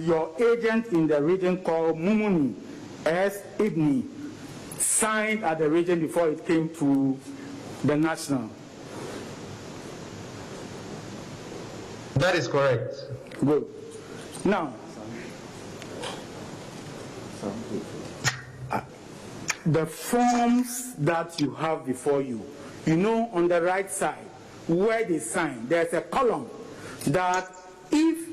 Your agent in the region called Mumuni S. Ibni signed at the region before it came to the national. That is correct. Good. Now, the forms that you have before you, you know, on the right side where they sign, there's a column that if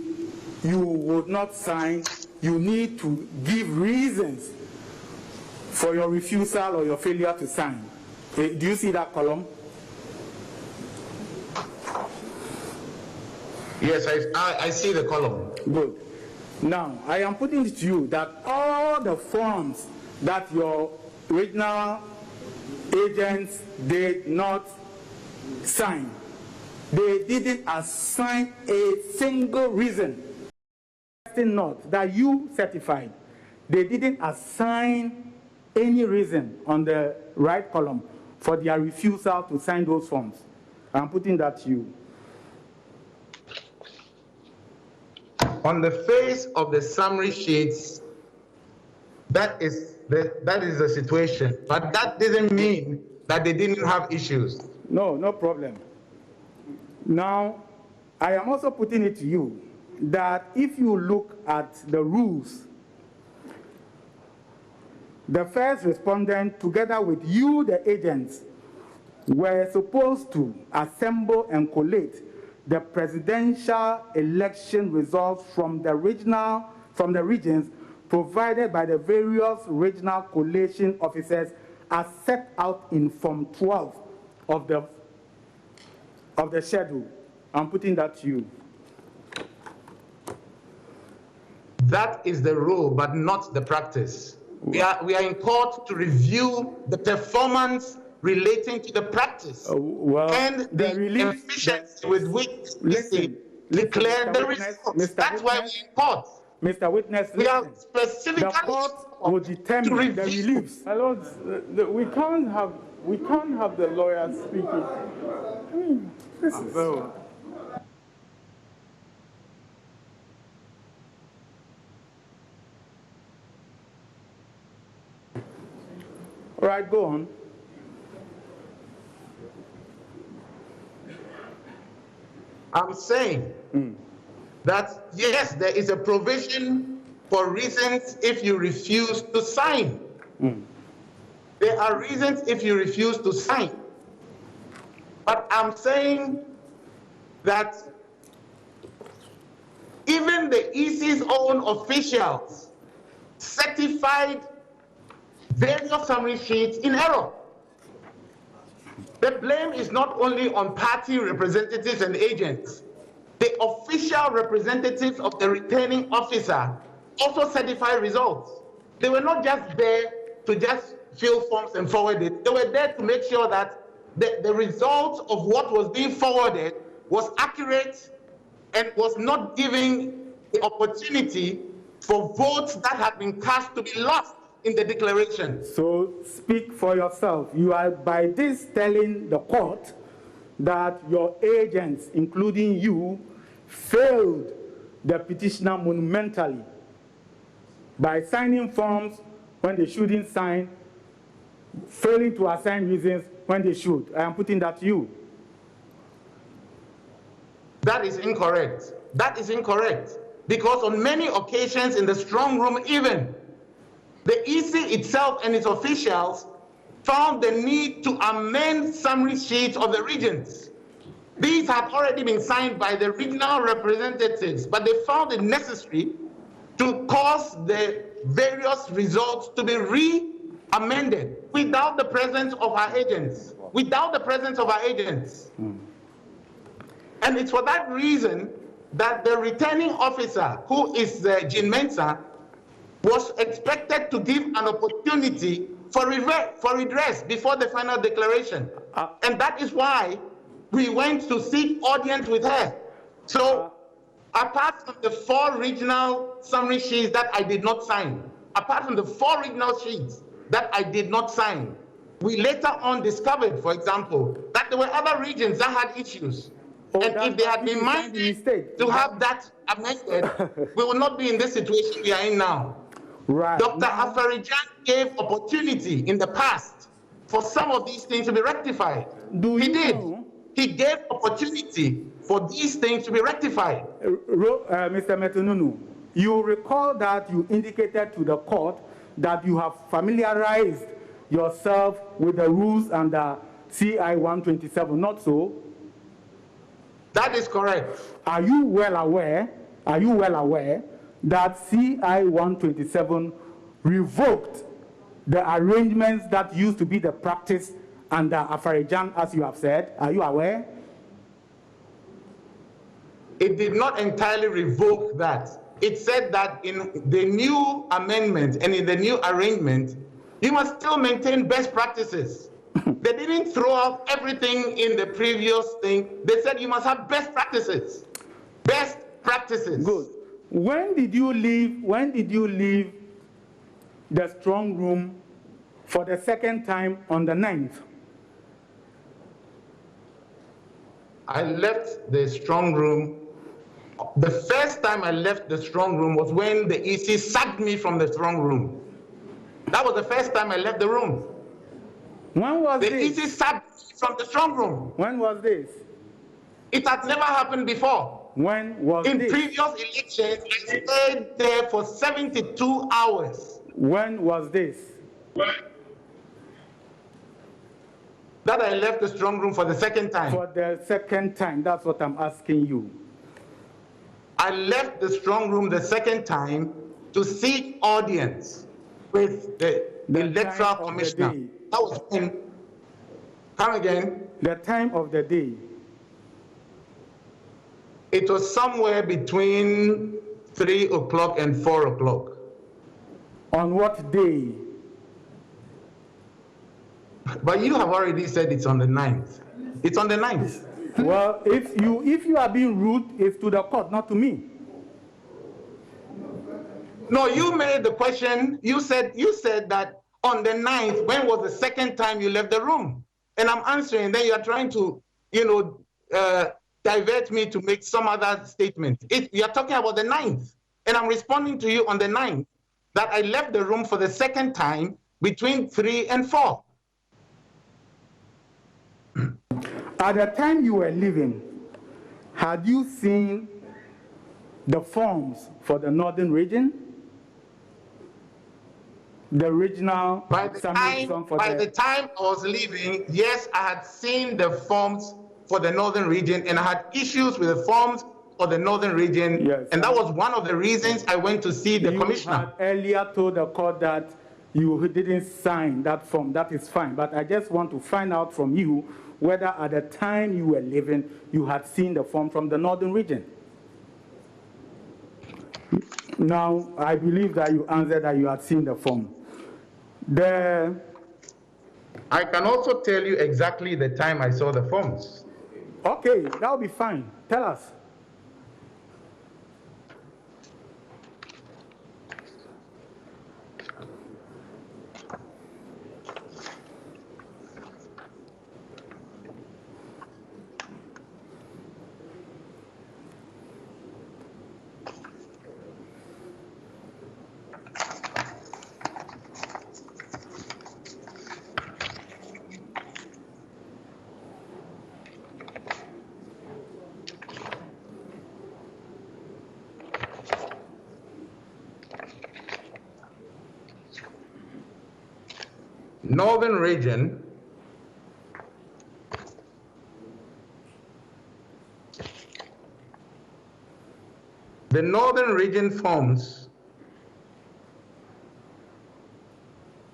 you would not sign, you need to give reasons for your refusal or your failure to sign. Do you see that column? Yes, I see the column. Good. Now, I am putting it to you that all the forms that your regional agents did not sign, they didn't assign a single reason. Not that you certified. They didn't assign any reason on the right column for their refusal to sign those forms. I'm putting that to you. On the face of the summary sheets, that is the situation. But that doesn't mean that they didn't have issues. No, no problem. Now, I am also putting it to you that if you look at the rules, the first respondent, together with you, the agents, were supposed to assemble and collate the presidential election results from the regions provided by the various regional collation officers as set out in Form 12 of the schedule. I'm putting that to you. That is the rule, but not the practice. We are in court to review the performance relating to the practice and the efficiency with which they declare the results. That's why we're in court. Mr. Witness, we are specifically the court will determine the reliefs. Hello, we can't have the lawyers speaking. This is all right, go on. I'm saying that, yes, there is a provision for reasons if you refuse to sign. There are reasons if you refuse to sign. But I'm saying that even the EC's own officials certified various summary sheets in error. The blame is not only on party representatives and agents. The official representatives of the returning officer also certify results. They were not just there to just fill forms and forward it. They were there to make sure that the result of what was being forwarded was accurate and was not giving the opportunity for votes that had been cast to be lost in the declaration. So speak for yourself. You are by this telling the court that your agents, including you, failed the petitioner monumentally by signing forms when they shouldn't sign, failing to assign reasons when they should. I am putting that to you. That is incorrect. That is incorrect. Because on many occasions in the strong room even, the EC itself and its officials found the need to amend summary sheets of the regions. These had already been signed by the regional representatives, but they found it necessary to cause the various results to be re-amended without the presence of our agents. Without the presence of our agents. And it's for that reason that the returning officer, who is Jean Mensah, was expected to give an opportunity for redress before the final declaration. And that is why we went to seek audience with her. So apart from the 4 regional summary sheets that I did not sign, apart from the 4 regional sheets that I did not sign, we later on discovered, for example, that there were other regions that had issues. And if they had been minded to have that amended, we would not be in this situation we are in now. Right. Dr. Afarijan gave opportunity in the past for some of these things to be rectified. He did. He gave opportunity for these things to be rectified. Mr. Mettle-Nunoo, you recall that you indicated to the court that you have familiarized yourself with the rules under CI 127, not so? That is correct. Are you well aware that CI 127 revoked the arrangements that used to be the practice under Afarijan, as you have said? Are you aware? It did not entirely revoke that. It said that in the new amendment and in the new arrangement, you must still maintain best practices. They didn't throw out everything in the previous thing. They said you must have best practices. Best practices. Good. When did you leave the strong room for the second time on the 9th? I left the strong room. The first time I left the strong room was when the EC sacked me from the strong room. That was the first time I left the room. When was this? The EC sacked me from the strong room. When was this? It had never happened before. When was In this? previous elections, I stayed there for 72 hours. When was this? That I left the strong room for the second time. For the second time, that's what I'm asking you. I left the strong room the second time to seek audience with the electoral commissioner. That was when. Come again. The time of the day. It was somewhere between 3 o'clock and 4 o'clock. On what day? But you have already said it's on the 9th. It's on the 9th. Well, if you are being rude, it's to the court, not to me. No, you made the question. You said that on the 9th, when was the second time you left the room? And I'm answering. Then you are trying to, divert me to make some other statement. You are talking about the 9th, and I'm responding to you on the 9th that I left the room for the second time between 3 and 4. At the time you were leaving, had you seen the forms for the northern region? The original By the time I was leaving, yes, I had seen the forms for the northern region, and I had issues with the forms for the northern region. Yes. And that was one of the reasons I went to see the commissioner. You had earlier told the court that you didn't sign that form. That is fine. But I just want to find out from you whether at the time you were leaving, you had seen the form from the northern region. Now, I believe that you answered that you had seen the form. I can also tell you exactly the time I saw the forms. Okay, that'll be fine. Tell us. Northern region, the northern region forms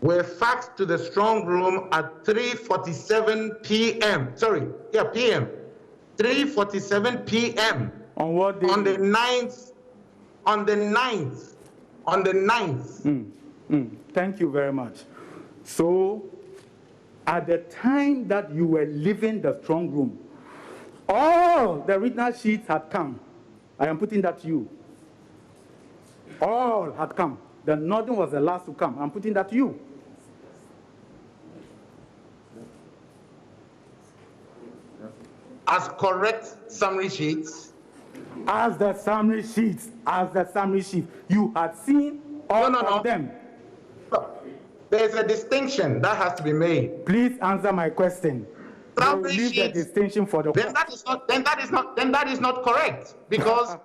were faxed to the strong room at 3:47 p.m. PM. 3:47 p.m. On what day? On the 9th. On the 9th. On the 9th. Thank you very much. So, at the time that you were leaving the strong room, all the original sheets had come. I am putting that to you. All had come. The northern was the last to come. I'm putting that to you. as correct summary sheets? As the summary sheets, you had seen all of them. Look, there's a distinction that has to be made. Please answer my question. Summary Leave the sheets, distinction for the then that is not correct, because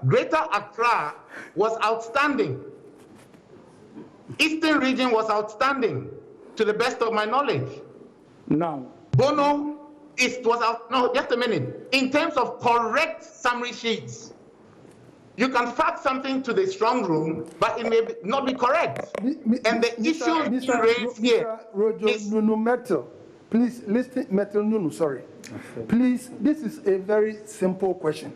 Greater Accra was outstanding. Eastern region was outstanding, to the best of my knowledge. Now, Bono was out. No, just a minute. In terms of correct summary sheets, you can fax something to the strong room, but it may not be correct. And the issue you raised here Rojo is Nunu Metal. Please listen, Mettle-Nunoo, sorry. Please, this is a very simple question.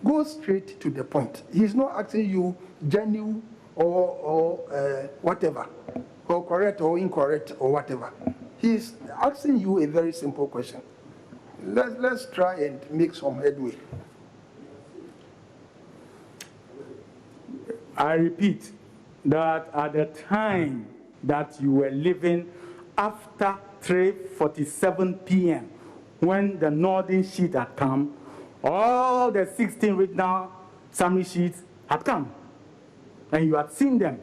Go straight to the point. He's not asking you genuine or whatever, or correct or incorrect or whatever. He's asking you a very simple question. Let's try and make some headway. I repeat that at the time that you were living after 3:47 p.m., when the northern sheet had come, all the 16 regional summary sheets had come, and you had seen them.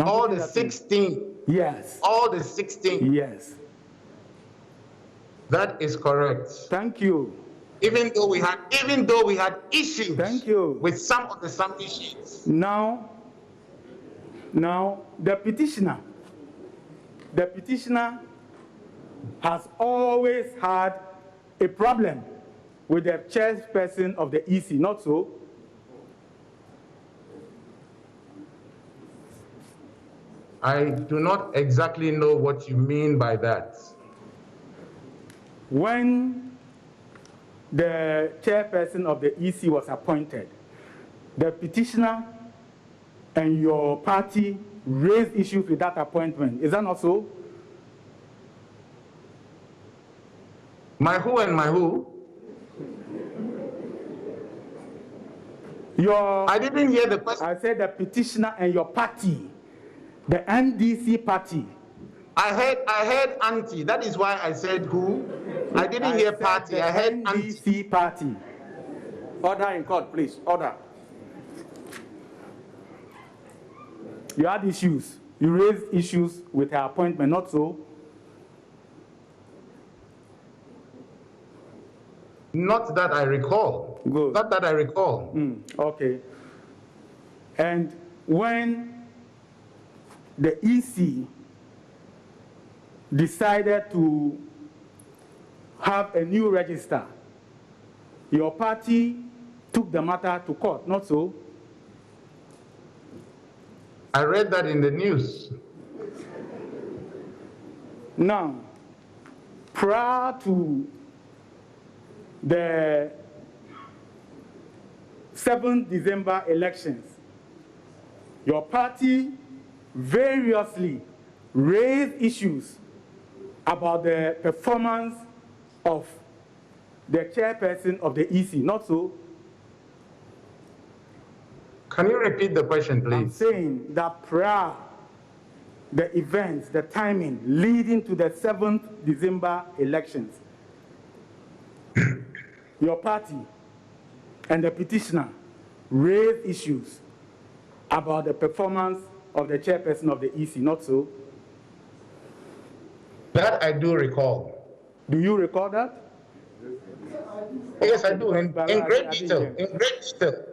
all the 16. Yes. All the 16. Yes. That is correct. Thank you. Even though we had issues Thank you. with some of the summary sheets. Now, the petitioner has always had a problem with the chairperson of the EC, not so? I do not exactly know what you mean by that. When the chairperson of the EC was appointed, the petitioner and your party raised issues with that appointment. Is that not so? My who and my who? I didn't hear the question. I said the petitioner and your party, the NDC party. I heard anti. That is why I said who. I didn't hear party. I heard anti. NDC party. Order in court, please. Order. You had issues. You raised issues with her appointment, not so? Not that I recall. Good. Not that I recall. Okay. And when the EC decided to have a new register, your party took the matter to court, not so? I read that in the news. Now, prior to the 7th December elections, your party variously raised issues about the performance of the chairperson of the EC, not so? Can you repeat the question, please? I'm saying that prior the events, the timing leading to the 7th December elections, your party and the petitioner raised issues about the performance of the chairperson of the EC, not so? That I do recall. Do you recall that? Yes, I do. In great detail. In great detail.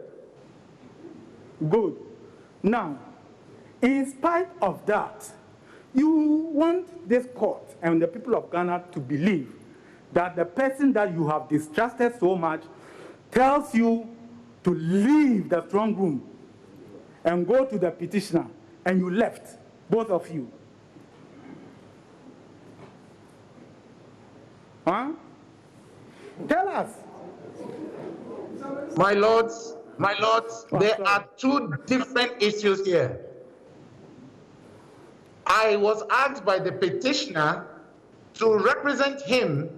Good. Now, in spite of that, you want this court and the people of Ghana to believe that the person that you have distrusted so much tells you to leave the strong room and go to the petitioner, and you left, both of you. Huh? Tell us. My lords, there are two different issues here. I was asked by the petitioner to represent him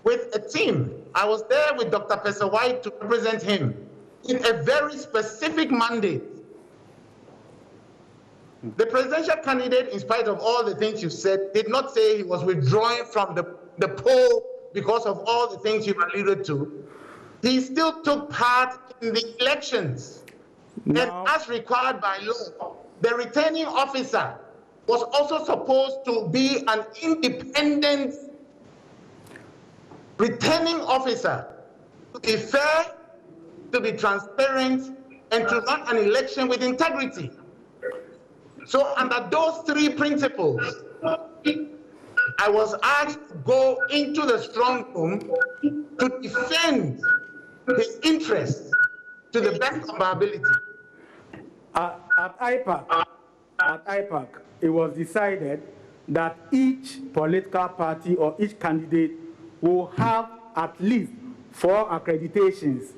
with a team. I was there with Dr. Professor White to represent him in a very specific mandate. The presidential candidate, in spite of all the things you said, did not say he was withdrawing from the poll because of all the things you've alluded to, he still took part in the elections. Now, And as required by law, the returning officer was also supposed to be an independent returning officer, to be fair, to be transparent, and to run an election with integrity. So under those three principles, I was asked to go into the strong room to defend his interests to the best of my ability. at IPAC, it was decided that each political party or each candidate will have at least 4 accreditations,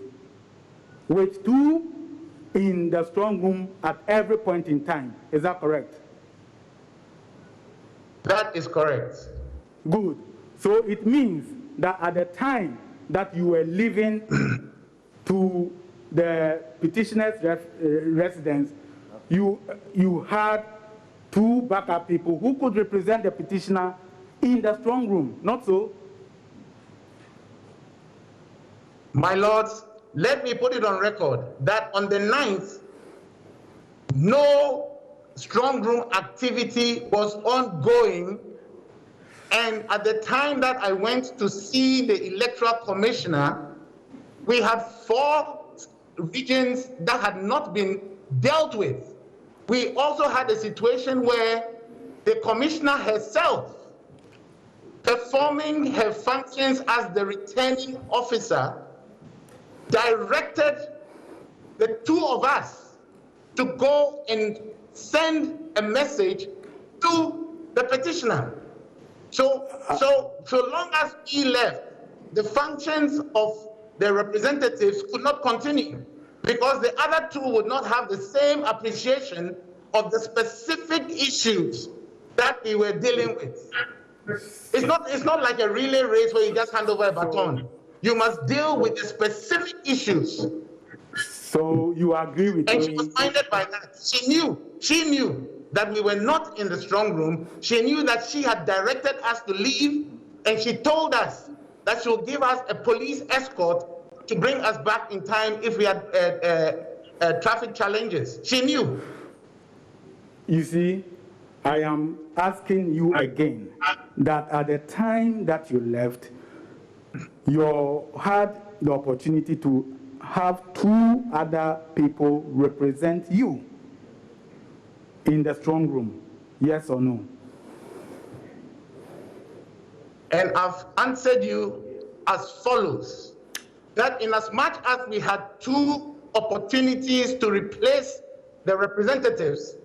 with 2 in the strong room at every point in time. Is that correct? That is correct. Good. So it means that at the time that you were leaving to the petitioner's residence, you had 2 backup people who could represent the petitioner in the strong room, not so? My lords, let me put it on record that on the 9th, no strong room activity was ongoing. And at the time that I went to see the electoral commissioner, we had 4 regions that had not been dealt with. We also had a situation where the commissioner herself, performing her functions as the returning officer, directed the 2 of us to go and send a message to the petitioner. So long as we left, the functions of the representatives could not continue, because the other 2 would not have the same appreciation of the specific issues that we were dealing with. It's not like a relay race where you just hand over a baton. You must deal with the specific issues. So you agree with me? And she was minded by that. She knew that we were not in the strong room. She knew that she had directed us to leave, and she told us that she would give us a police escort to bring us back in time if we had traffic challenges. She knew. You see, I am asking you again that at the time that you left, you had the opportunity to have 2 other people represent you in the strong room. Yes or no? And I've answered you as follows, that in as much as we had 2 opportunities to replace the representatives,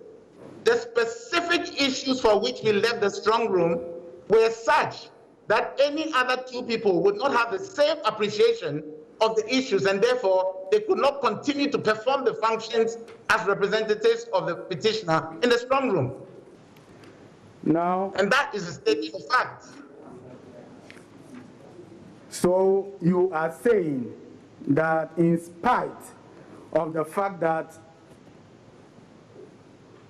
the specific issues for which we left the strong room were such that any other 2 people would not have the same appreciation of the issues, and therefore they could not continue to perform the functions as representatives of the petitioner in the strong room. Now, and that is a statement of fact. So you are saying that in spite of the fact that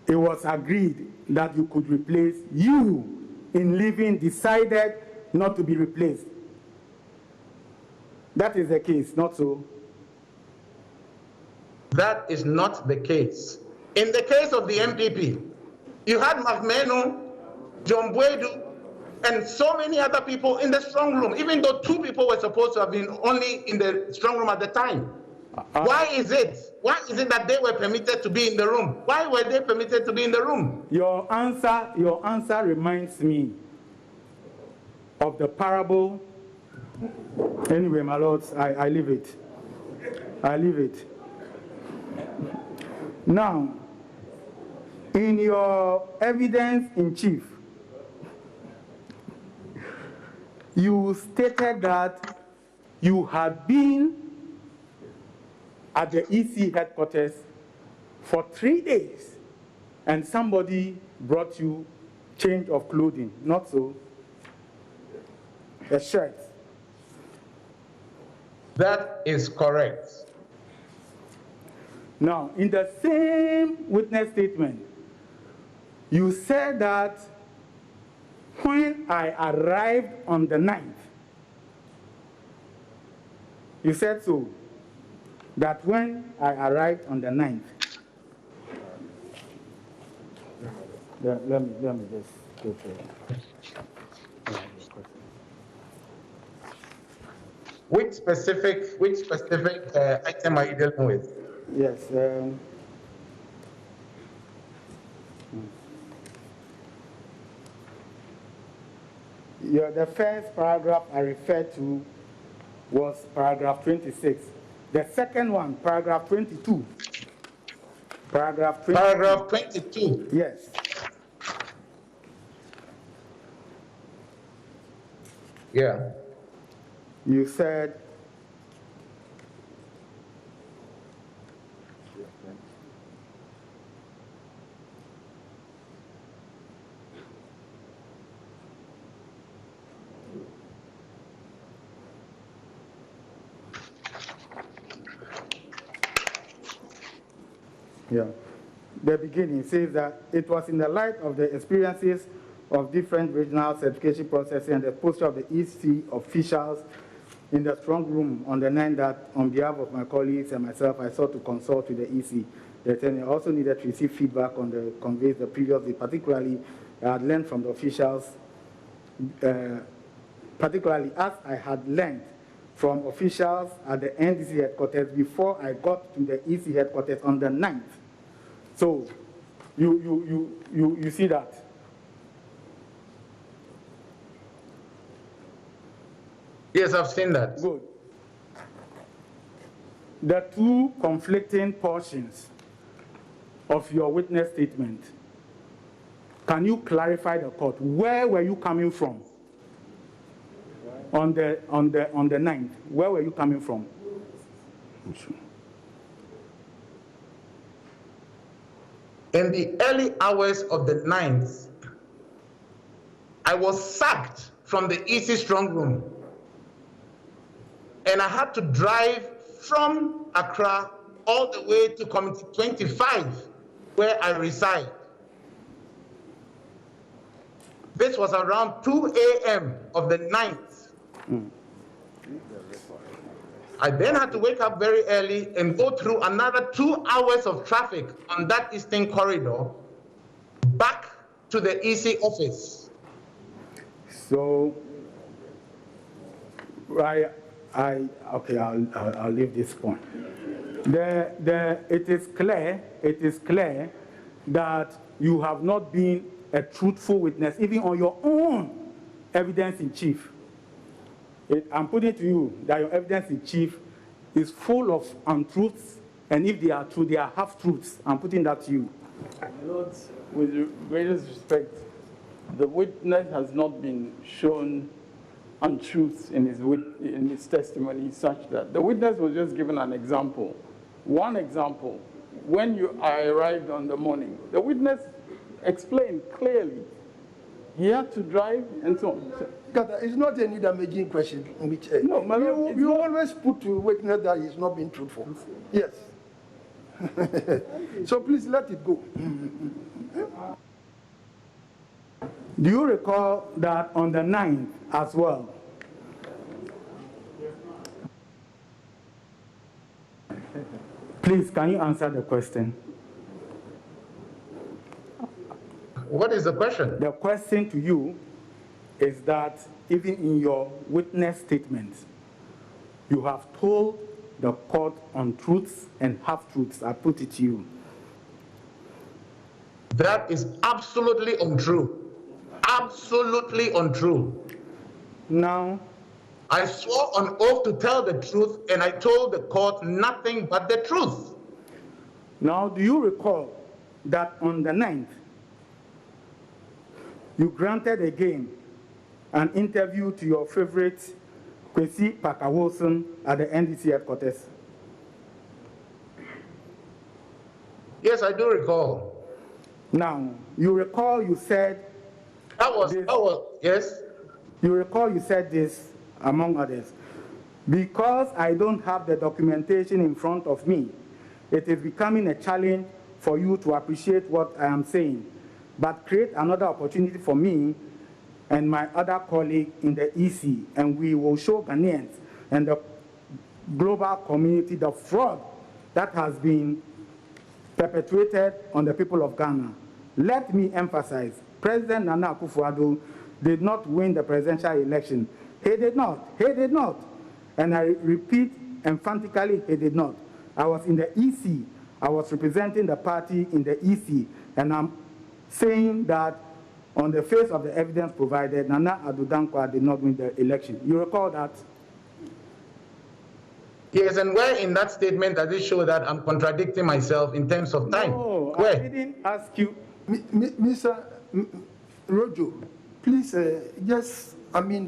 it was agreed that you could replace, you in leaving decided not to be replaced. That is the case, not so? That is not the case. In the case of the MPP, you had Mettle-Nunoo, John Bwedu, and so many other people in the strong room, even though 2 people were supposed to have been only in the strong room at the time. Why is it that they were permitted to be in the room? Why were they permitted to be in the room? Your answer reminds me of the parable. Anyway, my lords, I leave it. I leave it. Now, in your evidence in chief, you stated that you had been at the EC headquarters for 3 days, and somebody brought you change of clothing, not so? A shirt. That is correct. Now, in the same witness statement, you said that when I arrived on the 9th, You said so, that when I arrived on the 9th, let me just go through it. Which specific item are you dealing with? Yes. Yeah, the first paragraph I referred to was paragraph 26. The second one, paragraph 22. Paragraph 22. Paragraph 22. Yes. Yeah. You said, yeah, the beginning says that it was in the light of the experiences of different regional certification processes and the posture of the EC officials in the strong room on the 9th that, on behalf of my colleagues and myself, I sought to consult with the EC. The attorney also needed to receive feedback on the conveys the previous day, particularly I had learned from the officials, particularly as I had learned from officials at the NDC headquarters before I got to the EC headquarters on the 9th. So you see that. Yes, I've seen that. Good. The two conflicting portions of your witness statement, can you clarify the court? Where were you coming from on the 9th? Where were you coming from? In the early hours of the 9th, I was sacked from the EC strong room. And I had to drive from Accra all the way to Committee 25, where I reside. This was around 2 a.m. of the 9th. I then had to wake up very early and go through another 2 hours of traffic on that eastern corridor back to the EC office. So, okay, I'll leave this point. It is clear that you have not been a truthful witness, even on your own evidence in chief. I'm putting it to you that your evidence in chief is full of untruths, and if they are true, they are half-truths. I'm putting that to you. Lord, with the greatest respect, the witness has not been shown untruths in his testimony such that the witness was just given an example. One example, when I arrived on the morning, the witness explained clearly he had to drive and so on. Kata, it's not any damaging question. Which, No, my lord, you always put to witness that he's not being truthful. Yes. So please let it go. Do you recall that on the 9th as well, please, can you answer the question? What is the question? The question to you is that even in your witness statement, you have told the court untruths and half-truths. I put it to you. That is absolutely untrue. Absolutely untrue. Now, I swore on oath to tell the truth, and I told the court nothing but the truth. Now, do you recall that on the 9th, you granted again an interview to your favorite Kwesi Parker Wilson at the NDC headquarters? Yes, I do recall. Now, you recall you said yes. You recall you said this, among others. Because I don't have the documentation in front of me, it is becoming a challenge for you to appreciate what I am saying, but create another opportunity for me and my other colleague in the EC, and we will show Ghanaians and the global community the fraud that has been perpetrated on the people of Ghana. Let me emphasize, President Nana Akufo-Addo did not win the presidential election. He did not. He did not. And I repeat emphatically, he did not. I was in the EC. I was representing the party in the EC. And I'm saying that on the face of the evidence provided, Nana Addo Dankwa did not win the election. You recall that? Yes, and where in that statement does it show that I'm contradicting myself in terms of time? No, where? I didn't ask you. Mr. Rojo, please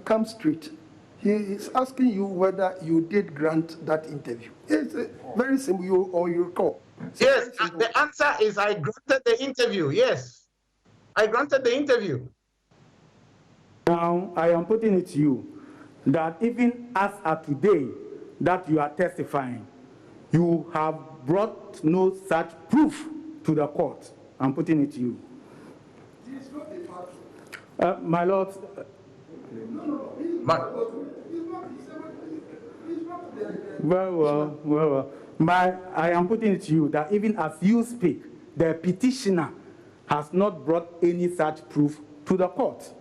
come straight. He is asking you whether you did grant that interview. It's very simple, you recall. So yes, the answer is I granted the interview, yes. I granted the interview. Now, I am putting it to you that even as of today that you are testifying, you have brought no such proof to the court. I'm putting it to you. My Lord. Well. I am putting it to you that even as you speak, the petitioner has not brought any such proof to the court.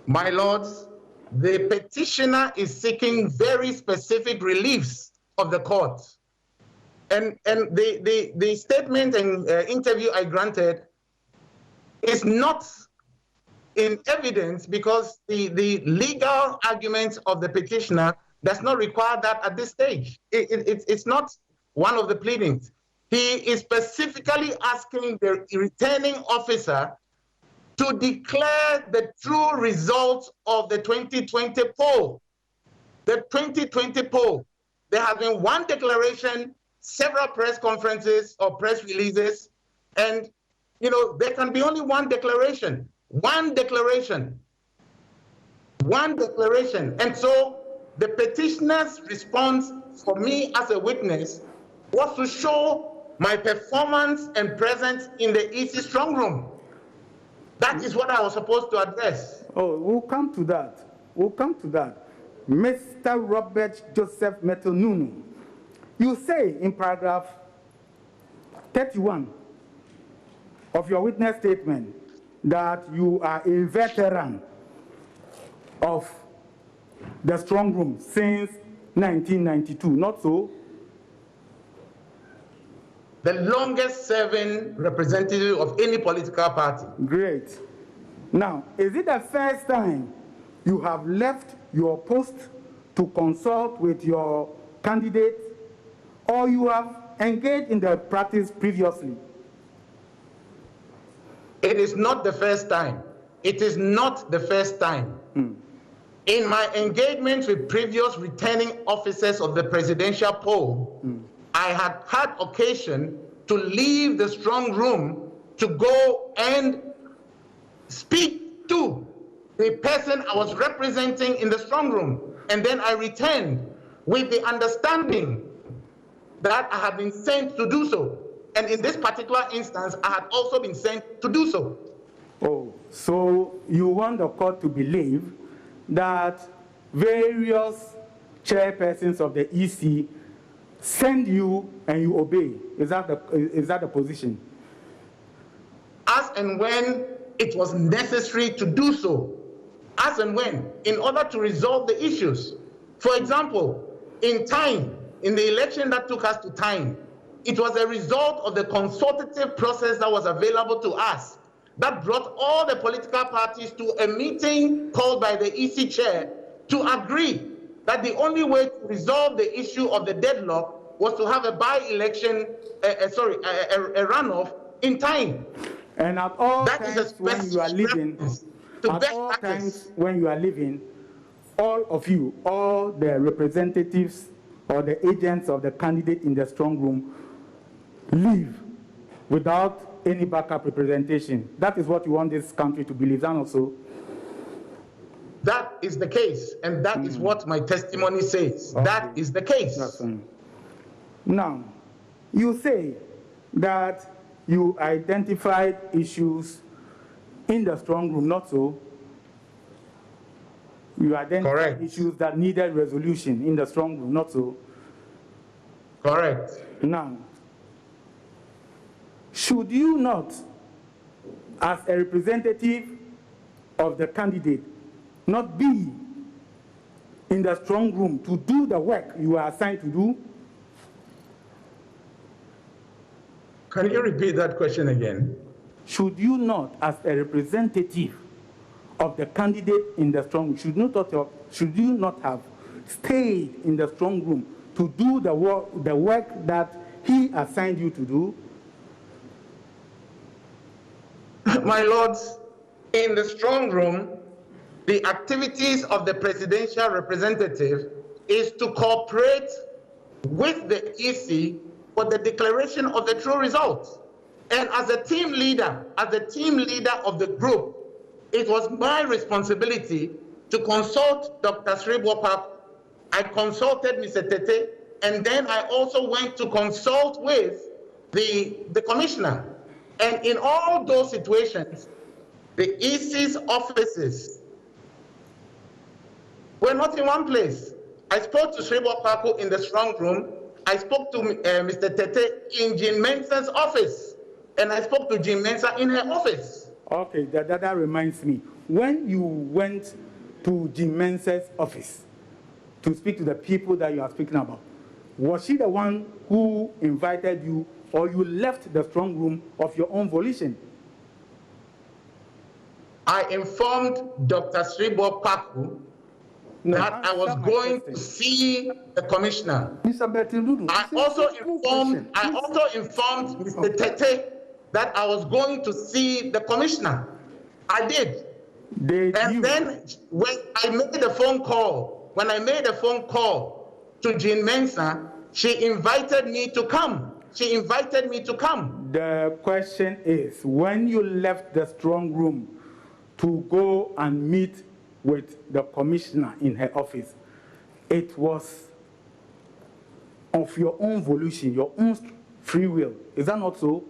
My lords, the petitioner is seeking very specific reliefs of the court. And the statement and interview I granted is not in evidence because the legal arguments of the petitioner does not require that at this stage. It's not one of the pleadings. He is specifically asking the returning officer to declare the true results of the 2020 poll. The 2020 poll, there has been one declaration, several press conferences or press releases, and there can be only one declaration. One declaration. And so the petitioner's response for me as a witness was to show my performance and presence in the EC strong room. That is what I was supposed to address. Oh, we'll come to that. Mr. Robert Joseph Mettle-Nunoo, you say in paragraph 31 of your witness statement that you are a veteran of the strong room since 1992, not so? The longest serving representative of any political party. Great. Now, is it the first time you have left your post to consult with your candidate, or you have engaged in the practice previously? It is not the first time. It is not the first time. In my engagement with previous returning officers of the presidential poll, I had had occasion to leave the strong room to go and speak to the person I was representing in the strong room. And then I returned with the understanding that I had been sent to do so. And in this particular instance, I had also been sent to do so. Oh, so you want the court to believe that various chairpersons of the EC send you and you obey. Is that the position? As and when it was necessary to do so. As and when, in order to resolve the issues. For example, in the election that took us to time, it was a result of the consultative process that was available to us that brought all the political parties to a meeting called by the EC chair to agree that the only way to resolve the issue of the deadlock was to have a by-election, a runoff in time. And at all times when you are living, all of you, all the representatives or the agents of the candidate in the strong room leave without any backup representation. That is what you want this country to believe, and also. That is the case, and that is what my testimony says. Okay. That is the case. Now, you say that you identified issues in the strong room, not so? You identified Correct. issues that needed resolution in the strong room, not so? Correct. Now, should you not, as a representative of the candidate, not be in the strong room to do the work you are assigned to do? Can you repeat that question again? Should you not, as a representative of the candidate in the strong room, should you not have stayed in the strong room to do the work that he assigned you to do? My lords, in the strong room, the activities of the presidential representative is to cooperate with the EC for the declaration of the true results. And as a team leader of the group, it was my responsibility to consult Dr. Sribopak. I consulted Mr. Tete, and then I also went to consult with the commissioner. And in all those situations, the EC's offices were not in one place. I spoke to Sribopak in the strong room. I spoke to Mr. Tete in Jean Mensah's office, and I spoke to Jean Mensah in her office. Okay, that reminds me. When you went to Jean Mensah's office to speak to the people that you are speaking about, was she the one who invited you, or you left the strong room of your own volition? I informed Dr. Sribopak that I was going to see the commissioner. Mr. Mettle-Nunoo, I also informed Mr. Tete that I was going to see the commissioner. I did. Then when I made the phone call, to Jean Mensah, she invited me to come. The question is, when you left the strong room to go and meet with the commissioner in her office, it was of your own volition, your own free will. Is that not so?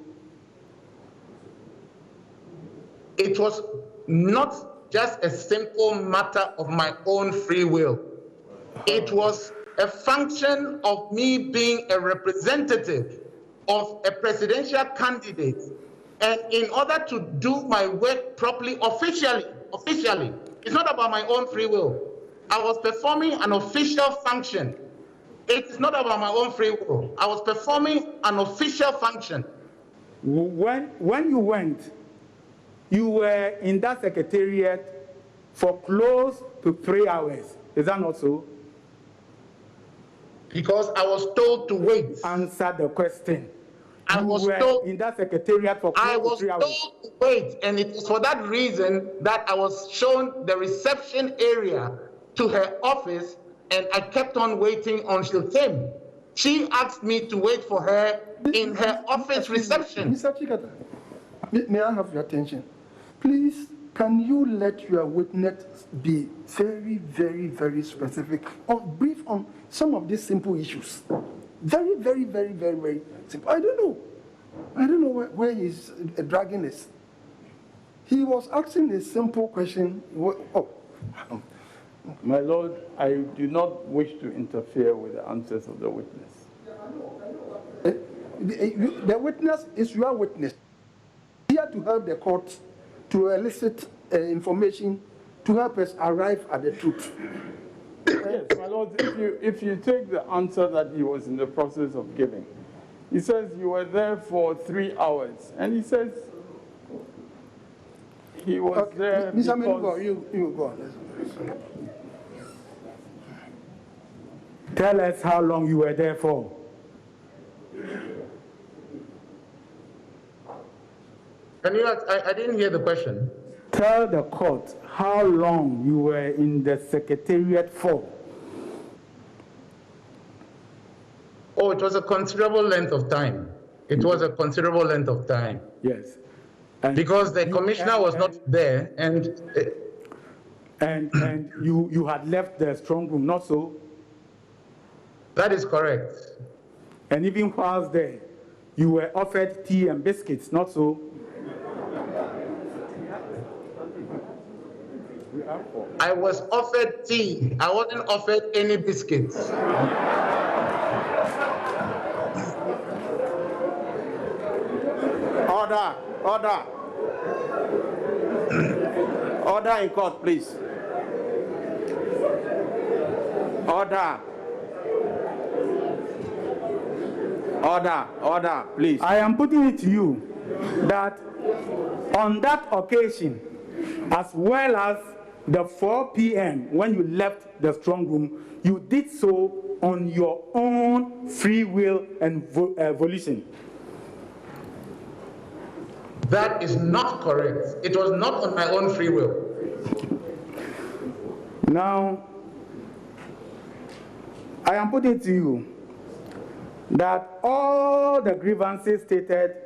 It was not just a simple matter of my own free will. It was a function of me being a representative of a presidential candidate. And in order to do my work properly, officially, it's not about my own free will. I was performing an official function. It's not about my own free will. I was performing an official function. When you went, you were in that secretariat for close to 3 hours. Is that not so? Because I was told to wait. Answer the question. I was told in that secretariat for close to 3 hours. I was told to wait, and it was for that reason that I was shown the reception area to her office, and I kept on waiting until she came. She asked me to wait for her in her office reception. Mr. Chikata, may I have your attention? Please, can you let your witness be very, very, very specific, or brief on some of these simple issues? Very, very, very, very, very simple. I don't know where he's dragging this. He was asking a simple question. My Lord, I do not wish to interfere with the answers of the witness. The witness is your witness. Here to help the court to elicit information to help us arrive at the truth. Yes, my Lord, if you take the answer that he was in the process of giving, he says you were there for 3 hours, and he says he was there Mr. because... Mengo, you go on. Tell us how long you were there for. Can you ask? I didn't hear the question. Tell the court how long you were in the secretariat for. Oh, it was a considerable length of time. Yes. Because the commissioner was not there, and you had left the strong room, not so? that is correct. And even whilst there, you were offered tea and biscuits, not so? I was offered tea. I wasn't offered any biscuits. Order, order. Order in court, please. Order. Order, order, please. I am putting it to you that on that occasion, as well as the 4 p.m. when you left the strong room, you did so on your own free will and volition. That is not correct. It was not on my own free will. Now, I am putting it to you that all the grievances stated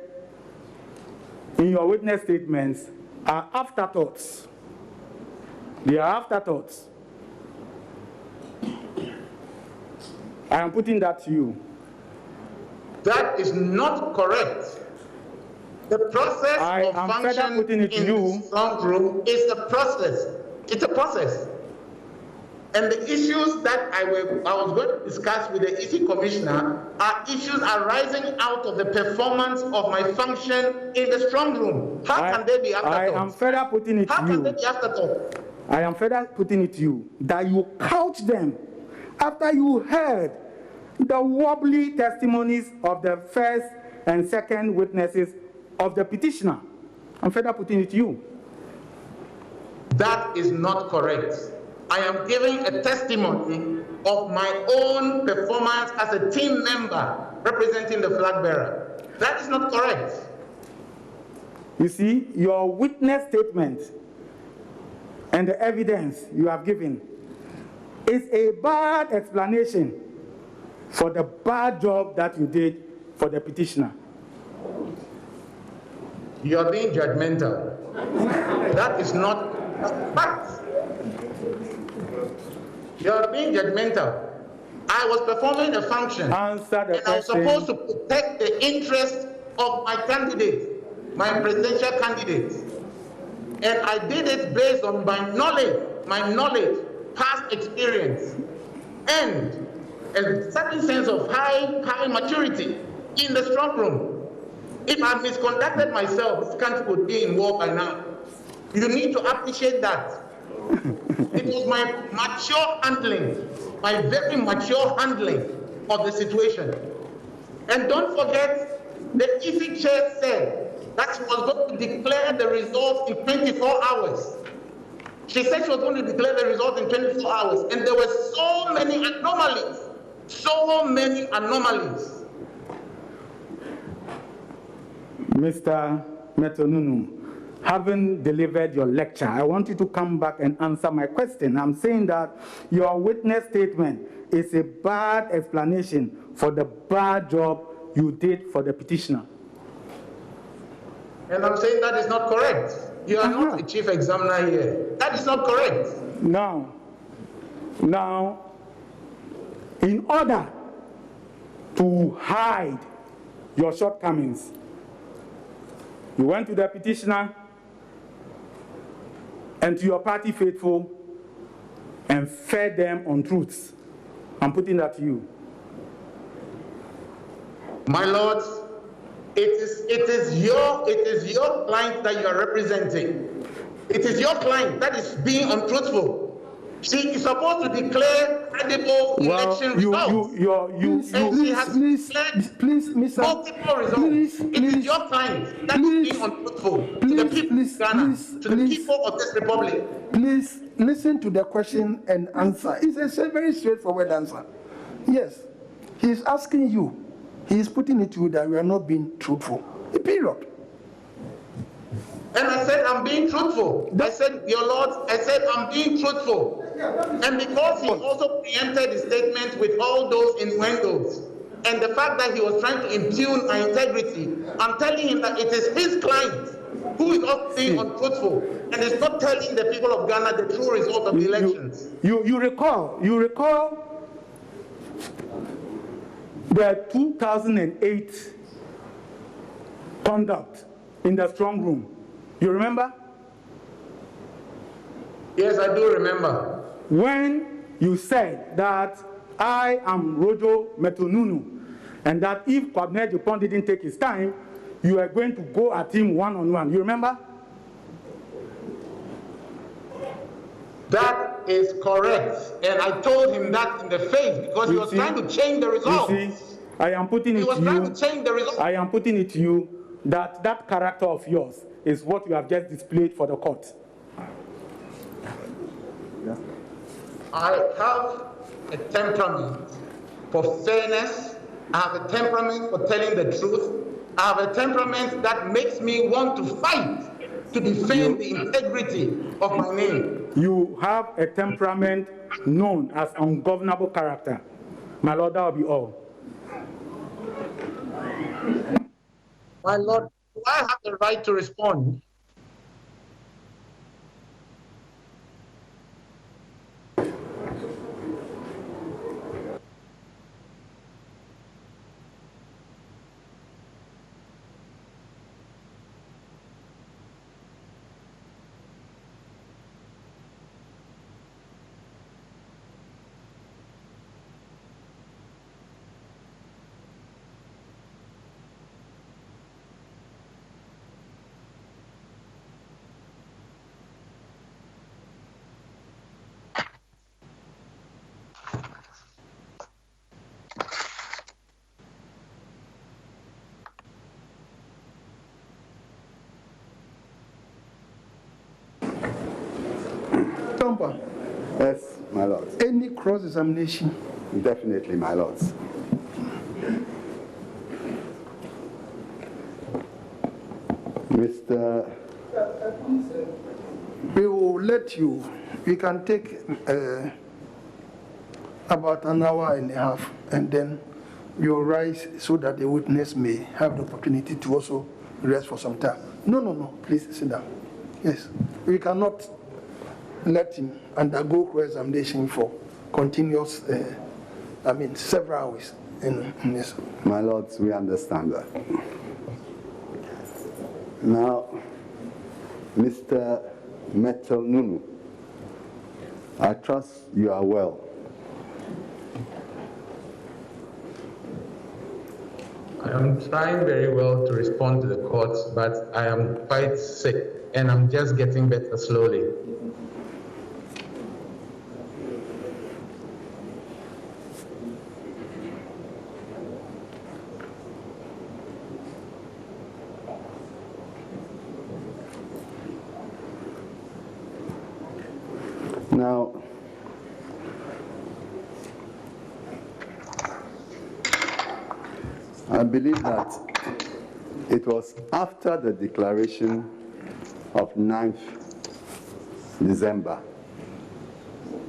in your witness statements are afterthoughts. They are afterthoughts. I am putting that to you. That is not correct. The process of function in the strong room is a process. It's a process. And the issues that I was going to discuss with the EC Commissioner are issues arising out of the performance of my function in the strong room. How can they be afterthoughts? I am further putting it to you. How can they be afterthoughts? I am further putting it to you that you couch them after you heard the wobbly testimonies of the first and second witnesses of the petitioner. I'm further putting it to you. That is not correct. I am giving a testimony of my own performance as a team member representing the flag bearer. That is not correct. You see, your witness statement and the evidence you have given is a bad explanation for the bad job that you did for the petitioner. You are being judgmental. That is not fact. You are being judgmental. I was performing a function, and I was supposed to protect the interest of my candidate, my presidential candidate. And I did it based on my knowledge, past experience, and a certain sense of high maturity in the strong room. If I misconducted myself, this country would be in war by now. You need to appreciate that. It was my mature handling, my very mature handling of the situation. And don't forget, the EC chair said that she was going to declare the results in 24 hours. She said she was going to declare the results in 24 hours. And there were so many anomalies, so many anomalies. Mr. Mettle-Nunoo, having delivered your lecture, I want you to come back and answer my question. I'm saying that your witness statement is a bad explanation for the bad job you did for the petitioner. And I'm saying that is not correct. You are not the chief examiner here. That is not correct. Now, in order to hide your shortcomings, you went to the petitioner and to your party faithful and fed them untruths. I'm putting that to you. My lords, it is your client that you are representing. It is your client that is being untruthful. She is supposed to declare credible election results. Please, Mr. Multiple results. It is your client that is being untruthful to the people of Ghana, to the people of this republic. Please listen to the question and answer. It's a very straightforward answer. Yes, he's asking you. He's putting it to you that we are not being truthful. Period. And I said, I'm being truthful. I said, your lords, I said, I'm being truthful. And because he also preempted the statement with all those innuendos, and the fact that he was trying to impugn my integrity, I'm telling him that it is his client who is also being untruthful and is not telling the people of Ghana the true result of the elections. You recall the 2008 conduct in the strong room. You remember? Yes, I do remember. When you said that I am Rojo Mettle-Nunoo, and that if Kwabena Japan didn't take his time, you were going to go at him one-on-one. You remember? That is correct. And I told him that in the face because he was trying to change the results. You see, I am putting it to you. He was trying to change the results. I am putting it to you that that character of yours is what you have just displayed for the court. I have a temperament for fairness. I have a temperament for telling the truth. I have a temperament that makes me want to fight to defend the integrity of my name. You have a temperament known as ungovernable character. My Lord, that will be all. My Lord, do I have the right to respond? Tomba, Yes, my lords. any cross-examination? Definitely, my lords. Mr. We will let you. We can take about an hour and a half, and then you'll rise so that the witness may have the opportunity to also rest for some time. No, please sit down. Yes, we cannot let him undergo cross-examination for continuous, several hours in this. My lords, we understand that. Now, Mr. Mettle-Nunoo, I trust you are well. I am trying very well to respond to the court, but I am quite sick and I'm just getting better slowly. Now, I believe that it was after the declaration of 9th December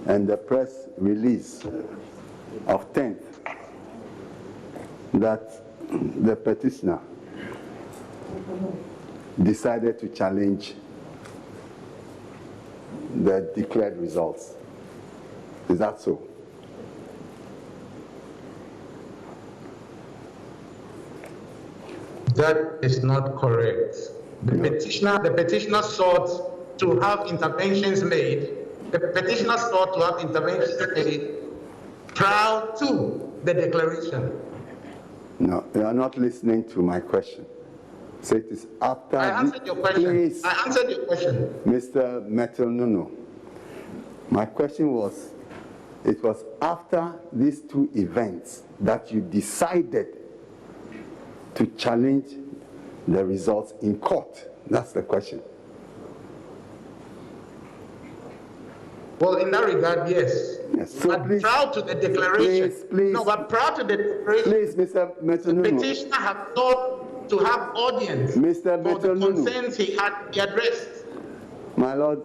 and the press release of 10th that the petitioner decided to challenge the declared results. Is that so? That is not correct. The petitioner sought to have interventions made. The petitioner sought to have interventions made prior to the declaration. No, you are not listening to my question. So it is after. I answered your question. Please, I answered your question. Mr. Mettle-Nunoo. My question was, it was after these two events that you decided to challenge the results in court. That's the question. Well, in that regard, yes. Yes. So but please, prior to the declaration, please. no, but prior to the declaration, Please, Mr. Mettle-Nunoo. petitioner had sought to have audience Mr. for the Mettle-Nunoo. concerns he addressed. My Lord,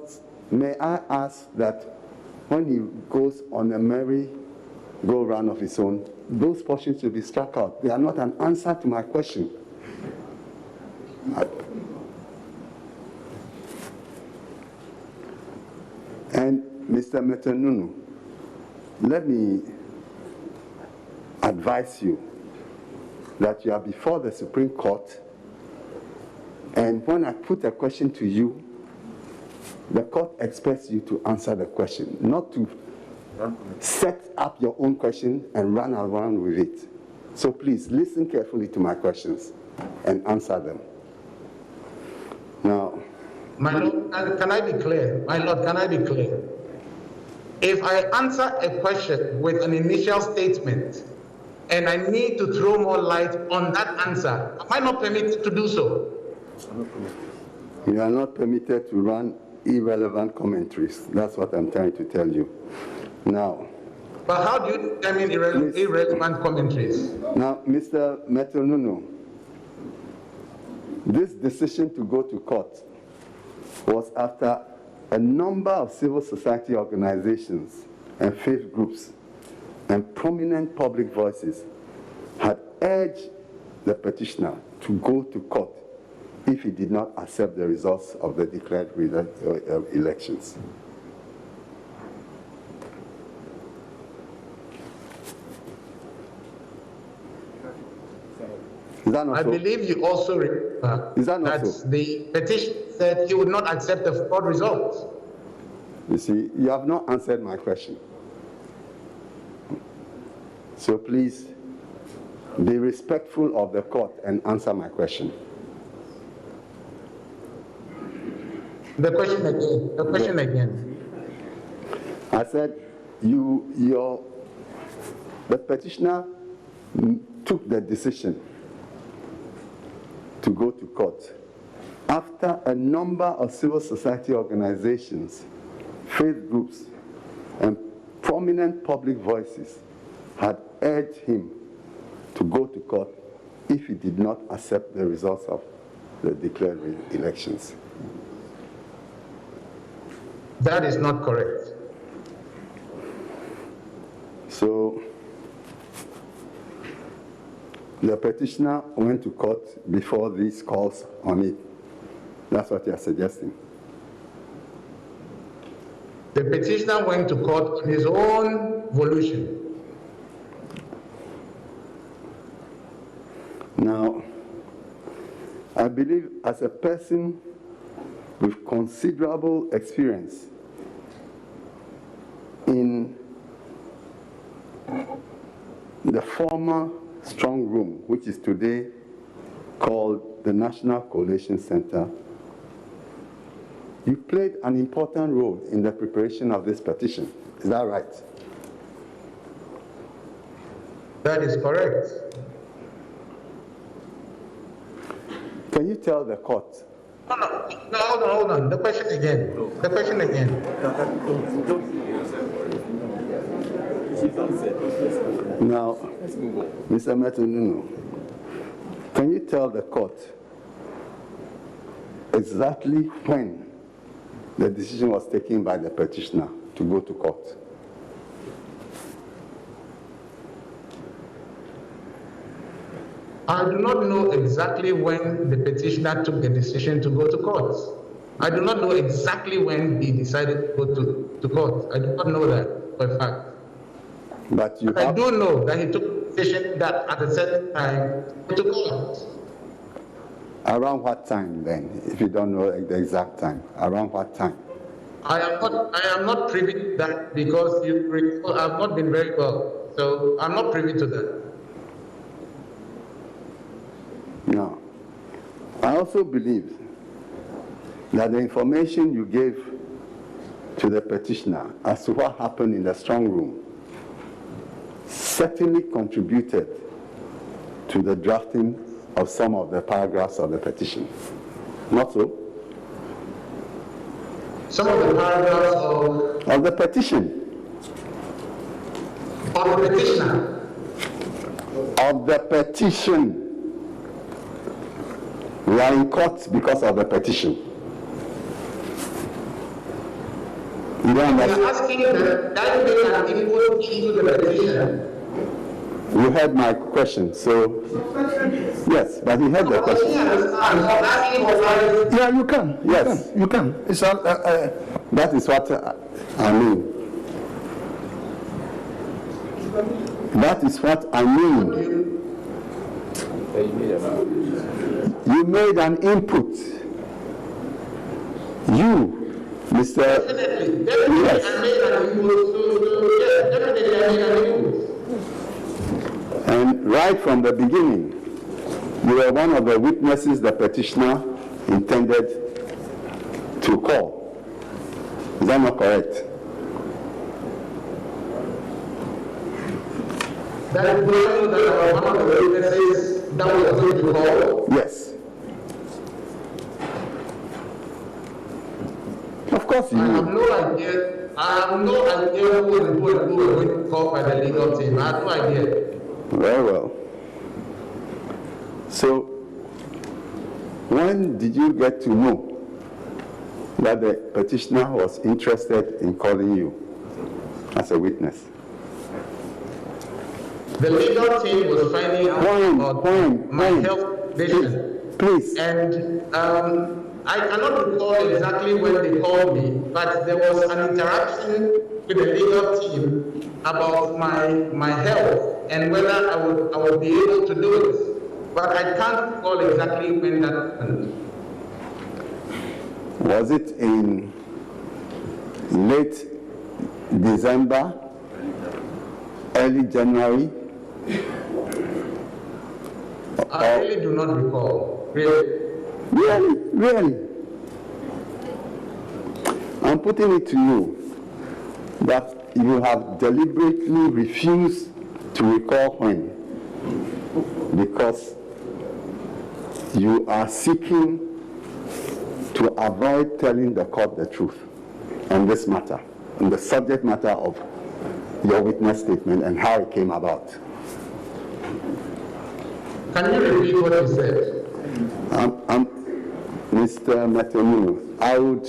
may I ask that when he goes on a merry-go-round of his own, those portions should be struck out. They are not an answer to my question. And Mr. Mettle-Nunoo, let me advise you that you are before the Supreme Court, and when I put a question to you, The court expects you to answer the question, not to set up your own question and run around with it. So please listen carefully to my questions and answer them. Now, My Lord, can I be clear? My Lord, can I be clear? If I answer a question with an initial statement and I need to throw more light on that answer, am I not permitted to do so? you are not permitted to run irrelevant commentaries. That's what I'm trying to tell you. Now, But how do you determine irrelevant commentaries? now, Mr. Mettle-Nunoo, this decision to go to court was after a number of civil society organizations and faith groups and prominent public voices had urged the petitioner to go to court if he did not accept the results of the declared elections. Is that not I so? believe you also remember Is that not so? the petition said he would not accept the fraud results. You see, you have not answered my question. So please, be respectful of the court and answer my question. The question again. The question again. I said, the petitioner took the decision to go to court after a number of civil society organizations, faith groups, and prominent public voices had urged him to go to court if he did not accept the results of the declared elections. That is not correct. So the petitioner went to court before these calls on it. That's what you are suggesting. The petitioner went to court on his own volition. Now, I believe as a person with considerable experience in the former strong room, which is today called the National Coalition Center, you played an important role in the preparation of this petition. Is that right? That is correct. Can you tell the court? No, hold on. The question again. The question again. Now, Mr. Mettle-Nunoo, can you tell the court exactly when the decision was taken by the petitioner to go to court? I do not know exactly when the petitioner took the decision to go to court. I do not know exactly when he decided to go to court. I do not know that for a fact. But I do know that he took a decision that at a certain time to court. Around what time then, if you don't know the exact time? Around what time? I am not privy to that because you recall I've not been very well. So I'm not privy to that. No. I also believe that the information you gave to the petitioner as to what happened in the strong room certainly contributed to the drafting of some of the paragraphs of the petition. Not so? Some of the paragraphs of the petition. Of the petitioner. Of the petition. We are in court because of the petition. You don't understand? You're asking that make an input into the petition. You heard my question, so yes, but you heard the question. Yeah, you can. Yes, you can. It's that is what I mean. That is what I mean. You made an input. You Mr. Definitely, Yes. I made an input yes, definitely I made an input. And right from the beginning, you were one of the witnesses the petitioner intended to call. Is that not correct? That is that I was one of the witnesses that was going to call. Yes. Of course you I have would. no idea. I have no idea who were going to call by the legal team. I have no idea. Very well. So, when did you get to know that the petitioner was interested in calling you as a witness? The legal team was finding out about my health condition. Please. And I cannot recall exactly when they called me, but there was an interaction with the legal team about my health and whether I would be able to do it. But I can't recall exactly when that happened. Was it in late December, early January? I really do not recall. Really. Really? I'm putting it to you that you have deliberately refused to recall when, because you are seeking to avoid telling the court the truth on this matter, on the subject matter of your witness statement and how it came about. Can you repeat what you said? Mr. Mettle-Nunoo, I would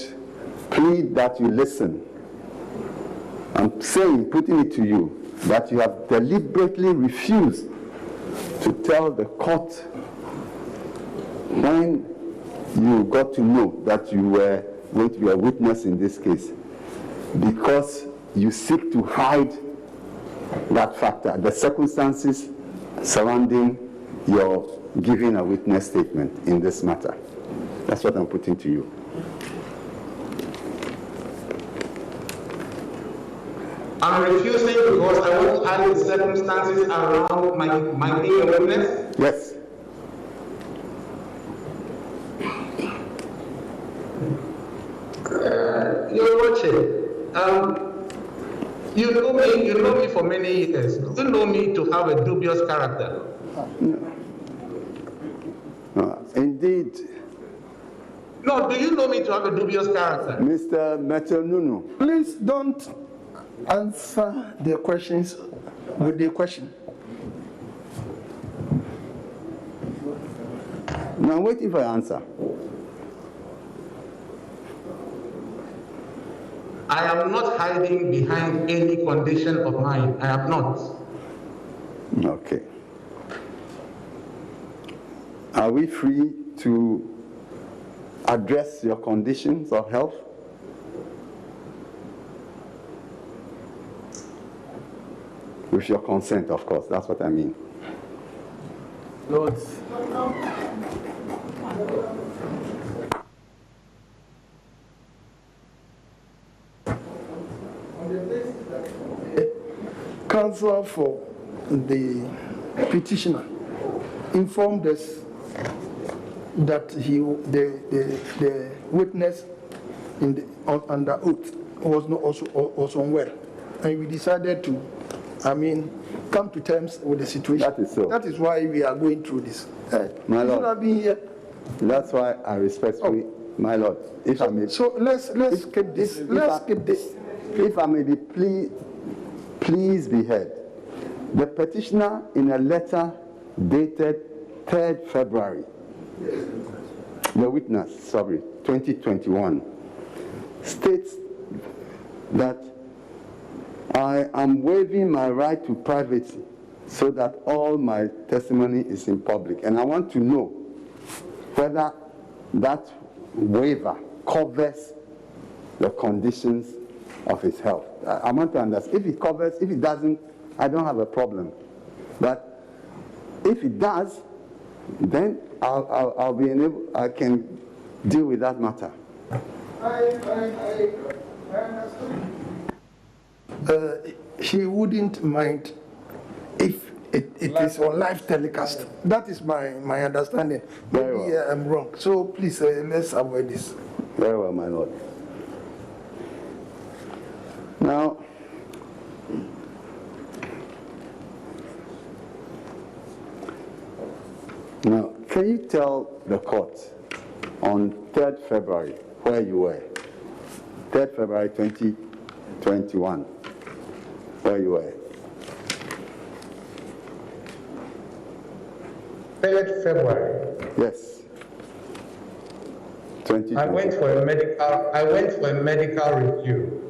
plead that you listen. I'm saying, putting it to you, that you have deliberately refused to tell the court when you got to know that you were going to be a witness in this case, because you seek to hide that factor, the circumstances surrounding your giving a witness statement in this matter. That's what I'm putting to you. I'm refusing because I want to hide the circumstances around my being a witness. Yes. Your Lordship, you know me for many years. You know me to have a dubious character. Indeed. No, do you know me to have a dubious character? Mr. Mettle-Nunoo. Please don't answer the questions with the question. Now I'm waiting for your answer. I am not hiding behind any condition of mine. I am not. Okay. Are we free to address your conditions of health? With your consent, of course, that's what I mean. Lord. Counsel for the petitioner informed us that the witness under oath was not also unwell, and we decided to, come to terms with the situation. That is so. That is why we are going through this. My You Lord. should have been here. That's why I respectfully, my Lord, if I may. So let's skip this. Let's skip this. If I may be please be heard. The petitioner, in a letter dated 3rd February, the witness, 2021, states that I am waiving my right to privacy so that all my testimony is in public. And I want to know whether that waiver covers the conditions of his health. I want to understand. If it covers, if it doesn't, I don't have a problem. But if it does, then I'll be able, I can deal with that matter. I understand. He wouldn't mind if it is on live telecast. That is my understanding. Maybe I'm wrong. So please, let's avoid this. Very well, my lord. Now, can you tell the court on 3rd February where you were? 3rd February 2021, where you were? 3rd February. Yes. 2020. I went for a medical review.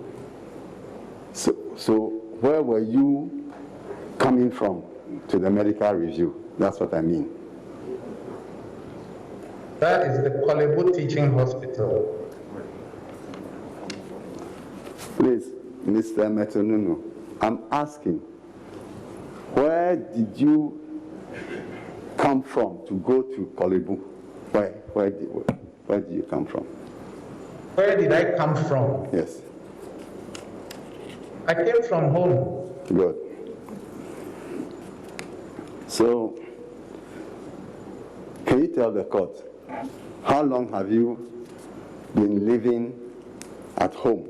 So where were you coming from to the medical review? That's what I mean. That is the Kolebu Teaching Hospital. Please, Mr. Mettle-Nunoo, I'm asking, where did you come from to go to Kolebu? Where did you come from? Where did I come from? Yes. I came from home. Good. So, can you tell the court, how long have you been living at home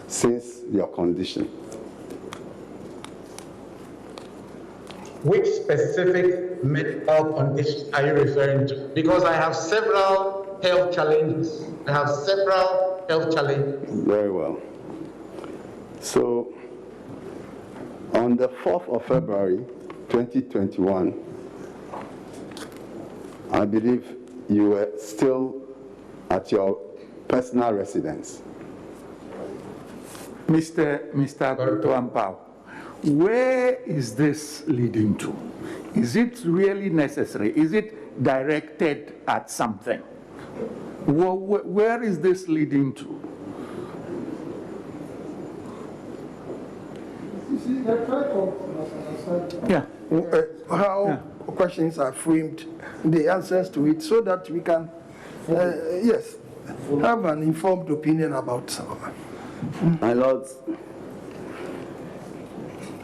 since your condition? Which specific medical condition are you referring to? Because I have several health challenges. Very well. So, on the 4th of February, 2021, I believe you were still at your personal residence. Mr. Tuampao, where is this leading to? Is it really necessary? Is it directed at something? Where is this leading to? You see, the type of Yeah. how questions are framed, the answers to it, so that we can, yes, have an informed opinion about some. My lords,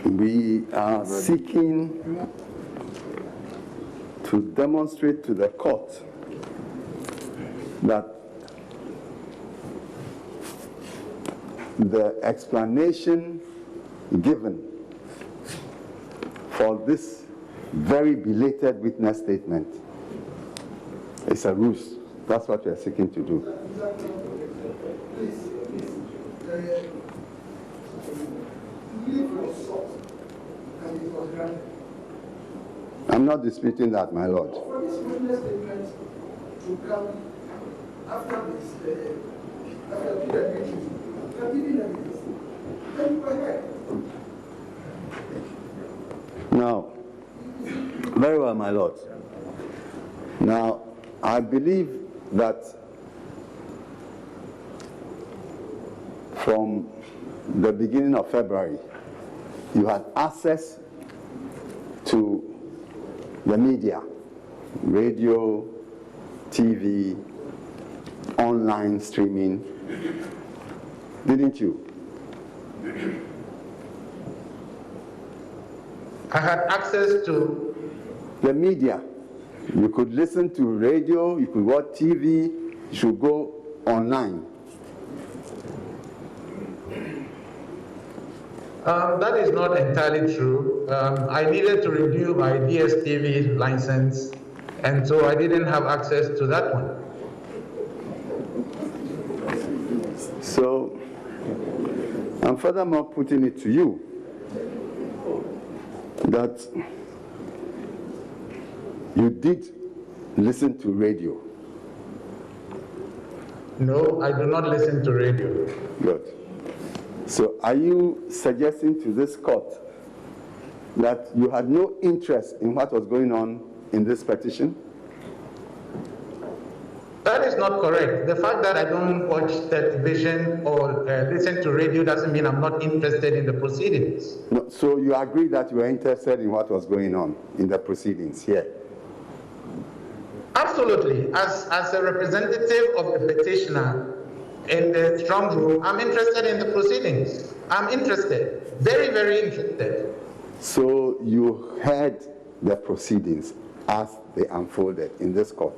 we are seeking to demonstrate to the court that the explanation given for this very belated witness statement is a ruse. That's what we are seeking to do. I'm not disputing that, my lord. For this witness statement to come after this, after the meeting, giving evidence, then you go ahead. Now, very well, my lord. Now, I believe that from the beginning of February, you had access to the media, radio, TV, online streaming, didn't you? I had access to the media. You could listen to radio, you could watch TV, you should go online. That is not entirely true. I needed to renew my DSTV license, and so I didn't have access to that one. So, I'm furthermore putting it to you that you did listen to radio. No, I do not listen to radio. Good. So are you suggesting to this court that you had no interest in what was going on in this petition? That is not correct. The fact that I don't watch television or listen to radio doesn't mean I'm not interested in the proceedings. No, so you agree that you were interested in what was going on in the proceedings here? Absolutely. As a representative of the petitioner, in the strong room. I'm interested in the proceedings. I'm interested, very, very interested. So you heard the proceedings as they unfolded in this court?